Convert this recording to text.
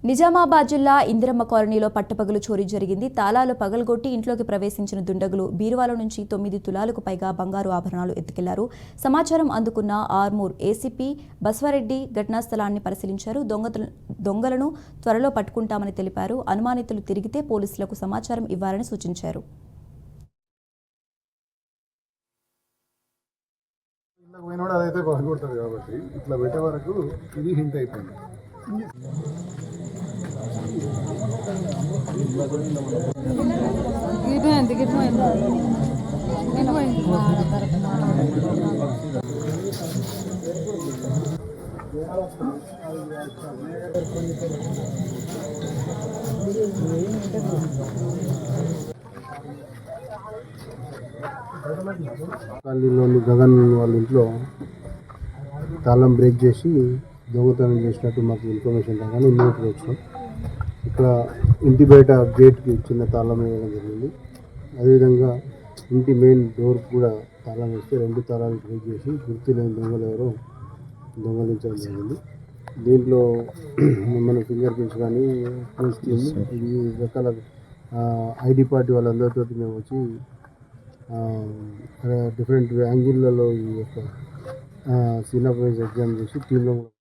నిజామాబాద్ జిల్లా ఇందిరమ్మ కాలనీలో పట్టపగలు చోరీ జరిగింది. తాళాలు పగలగొట్టి ఇంట్లోకి ప్రవేశించిన దుండగులు బీరువాల నుంచి 9 తులాలకు పైగా బంగారు ఆభరణాలు ఎత్తుకెళ్లారు. సమాచారం అందుకున్న ఆర్మూర్ ఏసీపీ బస్వారెడ్డి ఘటనా స్థలాన్ని పరిశీలించారు. దొంగలను త్వరలో పట్టుకుంటామని తెలిపారు. అనుమానితులు తిరిగితే పోలీసులకు సమాచారం ఇవ్వాలని సూచించారు. అదైతే బాగుంటుంది కాబట్టి ఇట్లా పెట్టే వరకు ఇది హింట్ అయిపోయింది. కాలనీలోని గగన్ వాళ్ళ ఇంట్లో తాళం బ్రేక్ చేసి దొంగతనం చేసినట్టు మాకు ఇన్ఫర్మేషన్ రాగానే ఇమ్మీడియట్గా వచ్చినాం. ఇక్కడ ఇంటి బయట గేట్కి చిన్న తాళం వేయడం జరిగింది. అదేవిధంగా ఇంటి మెయిన్ డోర్కి కూడా తాళం వేస్తే 2 తాళాలు బ్రేక్ చేసి గుర్తు లేని దొంగలు ఎవరో దొంగలించడం జరిగింది. దీంట్లో మన ఫింగర్ ప్రింట్స్ కానీ ఇది రకాల ఐడి పార్టీ వాళ్ళందరితో మేము వచ్చి డిఫరెంట్ యాంగిల్లలో ఈ యొక్క సీన్ ఆఫ్ ఎగ్జామ్ చేసి టీంలో